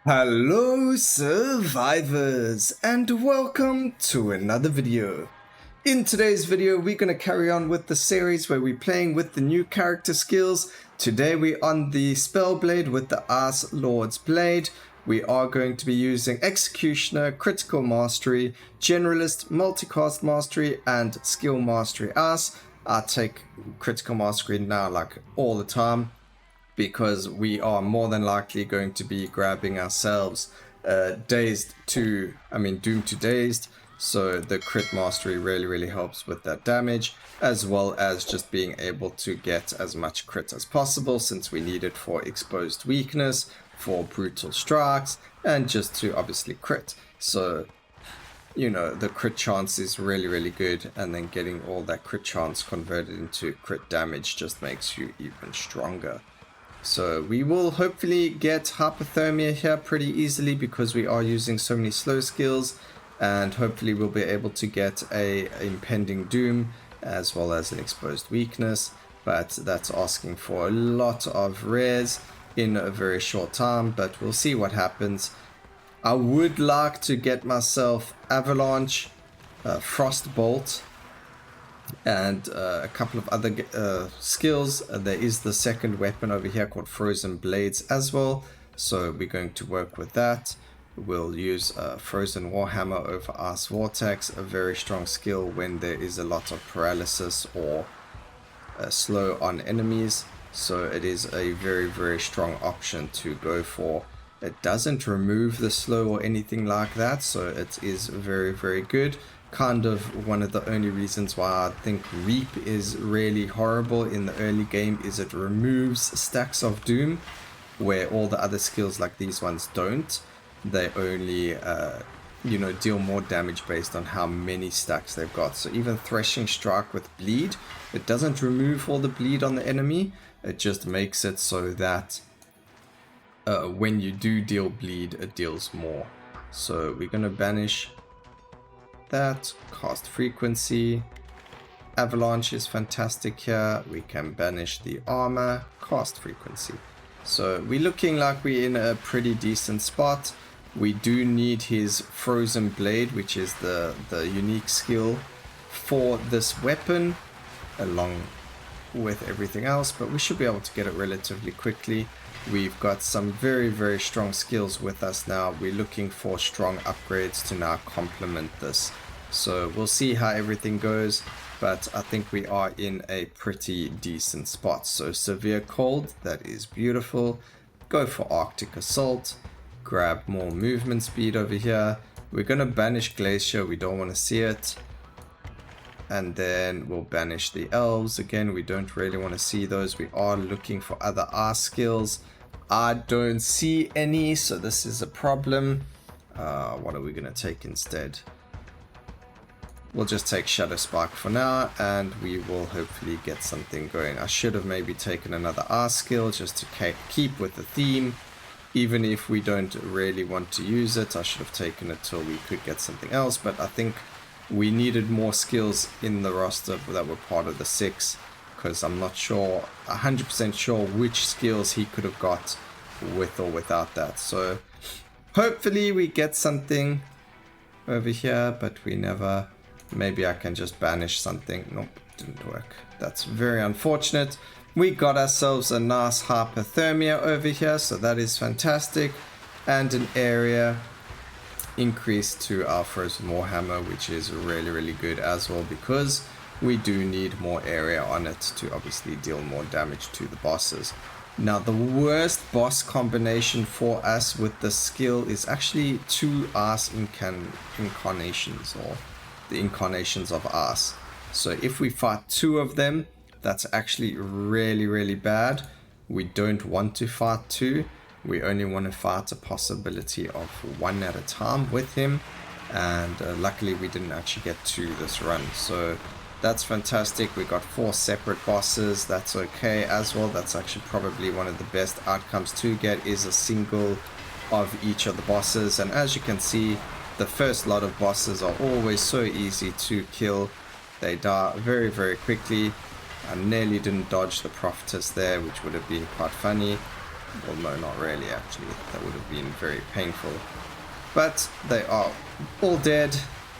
Hello survivors and welcome to another video. In today's video we're going to carry on with the series where we're playing with the new character skills. Today we're on the Spellblade with the Ice Lord's Blade. We are going to be using Executioner, Critical Mastery, Generalist, Multicast Mastery and Skill Mastery Ice. I take Critical Mastery now like all the time, because we are more than likely going to be grabbing ourselves Doomed to Dazed. So the crit mastery really helps with that damage, as well as just being able to get as much crit as possible, since we need it for exposed weakness, for brutal strikes, and just to obviously crit. So, you know, the crit chance is really good, and then getting all that crit chance converted into crit damage just makes you even stronger. So we will hopefully get hypothermia here pretty easily because we are using so many slow skills, and hopefully we'll be able to get a impending doom as well as an exposed weakness, but that's asking for a lot of rares in a very short time, but we'll see what happens. I would like to get myself Avalanche, Frostbolt, and a couple of other skills. There is the second weapon over here called Frozen Blades as well, so we're going to work with that. We'll use Frozen Warhammer over Ice Vortex, a very strong skill when there is a lot of paralysis or slow on enemies, so it is a very strong option to go for. It doesn't remove the slow or anything like that, so it is very good. Kind of one of the only reasons why I think Reap is really horrible in the early game is it removes stacks of doom, where all the other skills like these ones don't. They only deal more damage based on how many stacks they've got. So even Threshing Strike with bleed, it doesn't remove all the bleed on the enemy, it just makes it so that when you do deal bleed, it deals more. So we're gonna banish that, cast frequency. Avalanche is fantastic here. We can banish the armor, cast frequency. So we're looking like we're in a pretty decent spot. We do need his Frozen Blade, which is the unique skill for this weapon, along with everything else, but we should be able to get it relatively quickly. We've got some very strong skills with us now. We're looking for strong upgrades to now complement this. So we'll see how everything goes, but I think we are in a pretty decent spot. So Severe Cold, that is beautiful. Go for Arctic Assault. Grab more movement speed over here. We're going to banish Glacier, we don't want to see it. And then we'll banish the Elves. Again, we don't really want to see those. We are looking for other ice skills. I don't see any, so this is a problem. What are we going to take instead? We'll just take Shadow Spark for now, and we will hopefully get something going. I should have maybe taken another ice skill just to keep with the theme. Even if we don't really want to use it, I should have taken it till we could get something else, but I think we needed more skills in the roster that were part of the 6, because I'm not sure, 100% sure which skills he could have got with or without that. So hopefully we get something over here, but we never. Maybe I can just banish something. Nope, didn't work. That's very unfortunate. We got ourselves a nice hypothermia over here, so that is fantastic, and an area increase to our Frozen Warhammer, which is really good as well, because we do need more area on it to obviously deal more damage to the bosses. Now the worst boss combination for us with the skill is actually 2 Ice Incarnations, or the Incarnations of Ice. So if we fight 2 of them, that's actually really bad. We don't want to fight 2. We only want to fight a possibility of 1 at a time with him, and luckily we didn't actually get to this run, so that's fantastic. We got 4 separate bosses, that's okay as well. That's actually probably one of the best outcomes to get, is a single of each of the bosses. And as you can see, the first lot of bosses are always so easy to kill. They die very quickly. I nearly didn't dodge the Prophetess there, which would have been quite funny. Well, no, not really, actually. That would have been very painful. But they are all dead.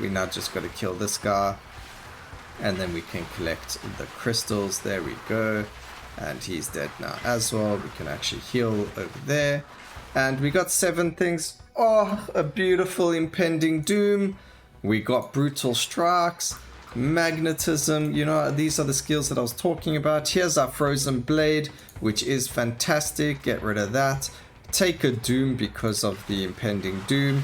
We now just got to kill this guy. And then we can collect the crystals. There we go. And he's dead now as well. We can actually heal over there. And we got 7 things. Oh, a beautiful impending doom. We got brutal strikes, magnetism. You know, these are the skills that I was talking about. Here's our frozen blade, which is fantastic. Get rid of that. Take a doom because of the impending doom.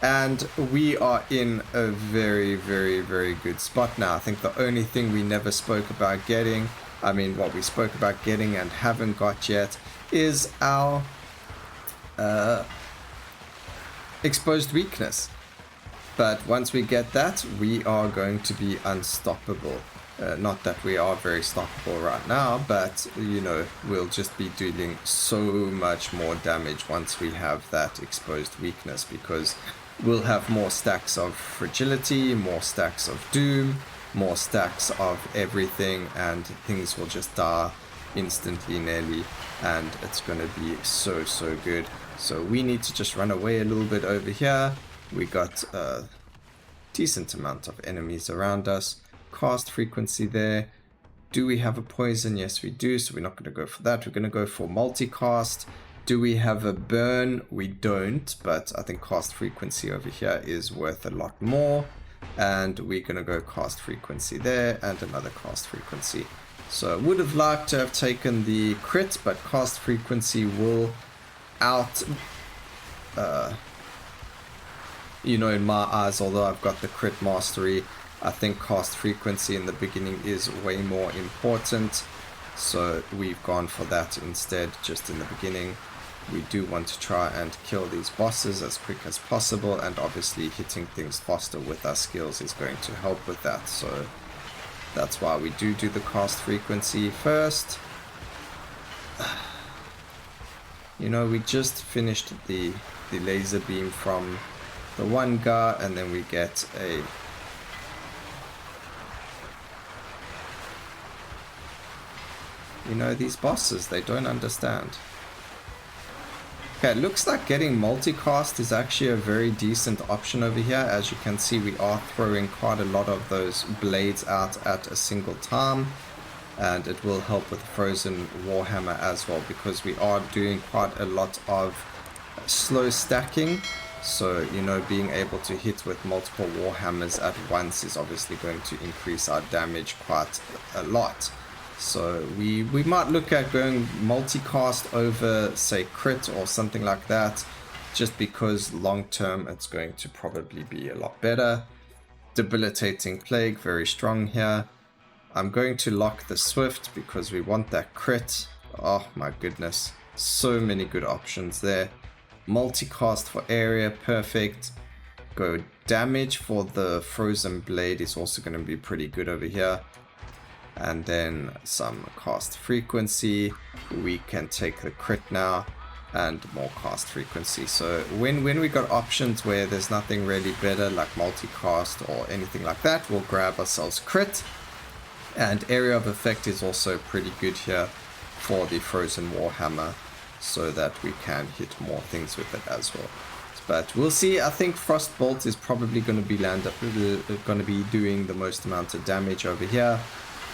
And we are in a very, very, very good spot now. I think the only thing we never spoke about getting, I mean, what we spoke about getting and haven't got yet, is our exposed weakness. But once we get that, we are going to be unstoppable. Not that we are very stoppable right now, but, you know, we'll just be dealing so much more damage once we have that exposed weakness, because we'll have more stacks of fragility, more stacks of doom, more stacks of everything, and things will just die instantly nearly, and it's going to be so, so good. So we need to just run away a little bit over here. We got a decent amount of enemies around us. Cast frequency there. Do we have a poison? Yes, we do. So we're not going to go for that. We're going to go for multicast. Do we have a burn? We don't, but I think cast frequency over here is worth a lot more. And we're going to go cast frequency there and another cast frequency. So I would have liked to have taken the crit, but cast frequency will you know, in my eyes, although I've got the crit mastery, I think cast frequency in the beginning is way more important. So we've gone for that instead, just in the beginning. We do want to try and kill these bosses as quick as possible, and obviously hitting things faster with our skills is going to help with that. So that's why we do the cast frequency first. You know, we just finished the laser beam from the one guy, and then we get a you know, these bosses, they don't understand. Okay, it looks like getting multicast is actually a very decent option over here. As you can see, we are throwing quite a lot of those blades out at a single time, and it will help with Frozen Warhammer as well, because we are doing quite a lot of slow stacking. So, you know, being able to hit with multiple Warhammers at once is obviously going to increase our damage quite a lot. So we might look at going multicast over, say, crit or something like that, just because long term it's going to probably be a lot better. Debilitating Plague, very strong here. I'm going to lock the Swift because we want that crit. Oh my goodness, so many good options there. Multicast for area, perfect. Go damage for the Frozen Blade is also going to be pretty good over here. And then some cast frequency. We can take the crit now and more cast frequency. So when we got options where there's nothing really better like multicast or anything like that, we'll grab ourselves crit. And area of effect is also pretty good here for the Frozen Warhammer, so that we can hit more things with it as well. But we'll see. I think Frostbolt is probably going to be doing the most amount of damage over here.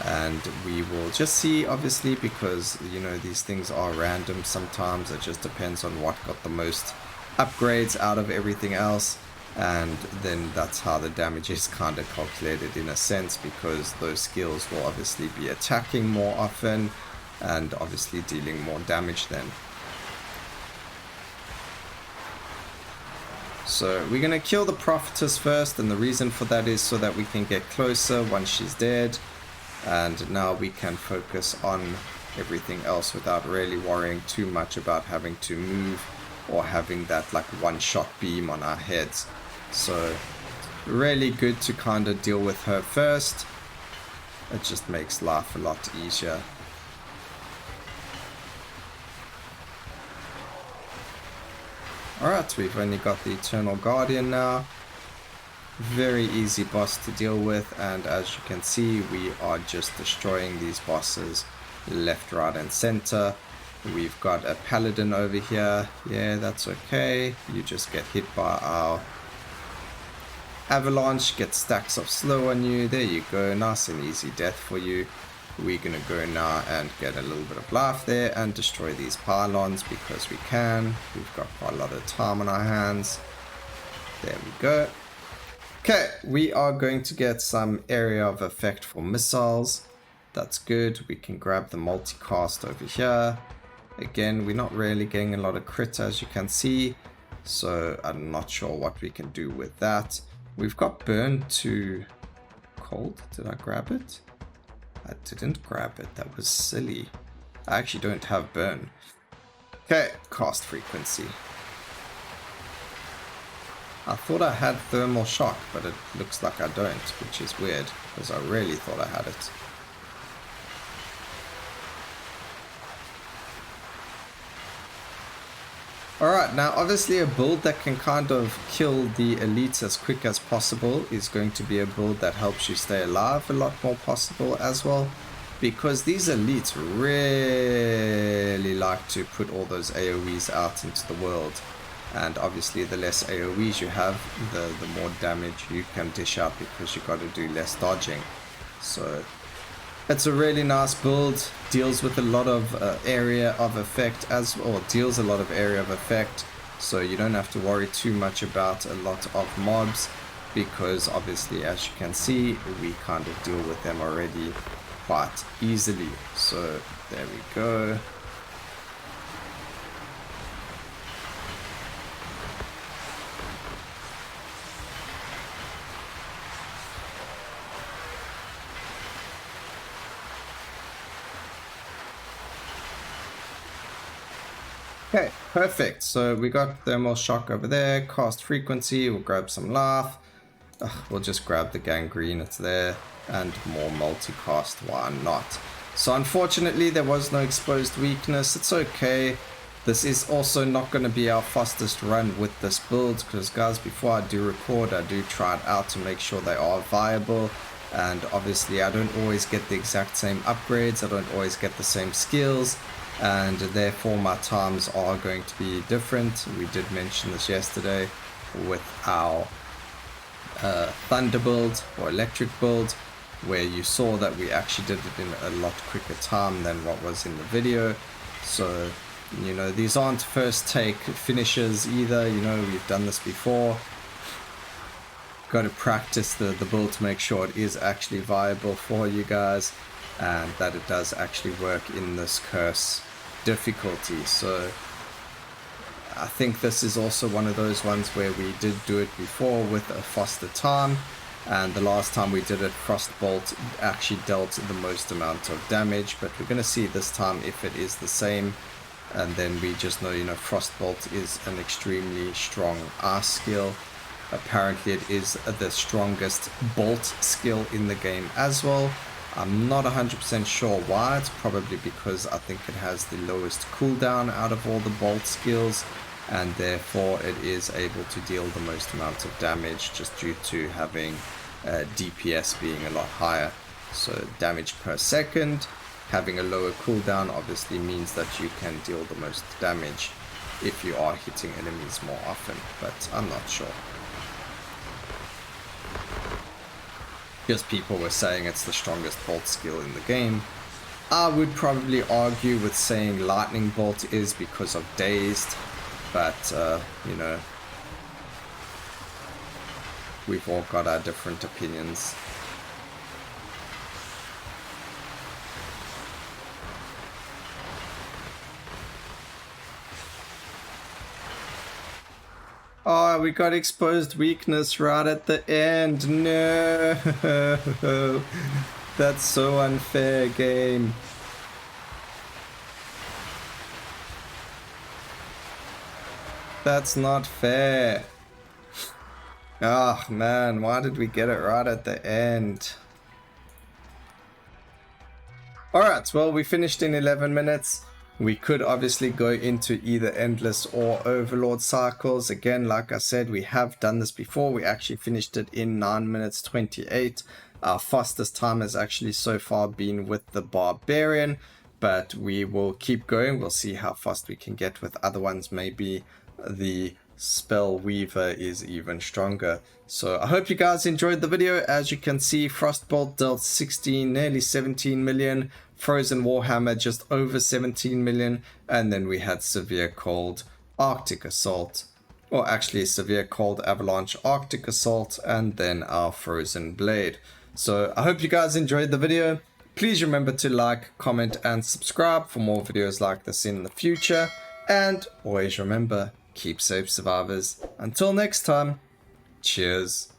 And we will just see, obviously, because, you know, these things are random sometimes. It just depends on what got the most upgrades out of everything else. And then that's how the damage is kind of calculated in a sense, because those skills will obviously be attacking more often and obviously dealing more damage then. So we're going to kill the Prophetess first, and the reason for that is so that we can get closer once she's dead. And now we can focus on everything else without really worrying too much about having to move or having that like one-shot beam on our heads. So really good to kind of deal with her first. It just makes life a lot easier. Alright, we've only got the Eternal Guardian now. Very easy boss to deal with, and as you can see, we are just destroying these bosses left, right and center. We've got a paladin over here. Yeah, that's okay. You just get hit by our avalanche, get stacks of slow on you. There you go. Nice and easy death for you. We're going to go now and get a little bit of life there and destroy these pylons because we can. We've got quite a lot of time on our hands. There we go. Okay, we are going to get some area of effect for missiles. That's good. We can grab the multicast over here. Again, we're not really getting a lot of crit as you can see, so I'm not sure what we can do with that. We've got burn to cold. Did I grab it? I didn't grab it. That was silly. I actually don't have burn. Okay, cast frequency. I thought I had thermal shock, but it looks like I don't, which is weird, because I really thought I had it. Alright, now obviously a build that can kind of kill the elites as quick as possible is going to be a build that helps you stay alive a lot more possible as well, because these elites really like to put all those AoEs out into the world. And obviously the less AoEs you have, the more damage you can dish out because you got to do less dodging. So it's a really nice build, deals with a lot of area of effect deals a lot of area of effect, so you don't have to worry too much about a lot of mobs, because obviously as you can see we kind of deal with them already quite easily. So there we go. Okay, perfect. So we got thermal shock over there, cast frequency, we'll grab some life. We'll just grab the gangrene, it's there, and more multicast, why not? So unfortunately there was no exposed weakness, it's okay. This is also not going to be our fastest run with this build, because guys, before I do record, I do try it out to make sure they are viable. And obviously I don't always get the exact same upgrades, I don't always get the same skills, and therefore my times are going to be different. We did mention this yesterday with our thunder build or electric build, where you saw that we actually did it in a lot quicker time than what was in the video. So, you know, these aren't first take finishes either, you know, we've done this before. Got to practice the build to make sure it is actually viable for you guys, and that it does actually work in this curse difficulty. So I think this is also one of those ones where we did do it before with a faster time, and the last time we did it, Frostbolt actually dealt the most amount of damage, but we're going to see this time if it is the same. And then we just know, you know, Frostbolt is an extremely strong ice skill. Apparently it is the strongest bolt skill in the game as well. I'm not 100% sure why. It's probably because I think it has the lowest cooldown out of all the bolt skills, and therefore it is able to deal the most amount of damage just due to having DPS being a lot higher. So damage per second, having a lower cooldown obviously means that you can deal the most damage if you are hitting enemies more often, but I'm not sure. Because people were saying it's the strongest bolt skill in the game. I would probably argue with saying lightning bolt is because of dazed, but you know, we've all got our different opinions. Oh, we got exposed weakness right at the end. No. That's so unfair, game. That's not fair. Oh man, why did we get it right at the end? Alright, well, we finished in 11 minutes. We could obviously go into either Endless or Overlord cycles. Again, like I said, we have done this before. We actually finished it in 9 minutes 28. Our fastest time has actually so far been with the Barbarian. but we will keep going. We'll see how fast we can get with other ones. Maybe the Spell Weaver is even stronger. So I hope you guys enjoyed the video. As you can see, Frostbolt dealt 16, nearly 17 million. Frozen Warhammer just over 17 million. And then we had Severe Cold, Arctic Assault. Or actually Severe Cold, Avalanche, Arctic Assault, and then our Frozen Blade. So I hope you guys enjoyed the video. Please remember to like, comment, and subscribe for more videos like this in the future. And always remember, keep safe, survivors. Until next time, cheers.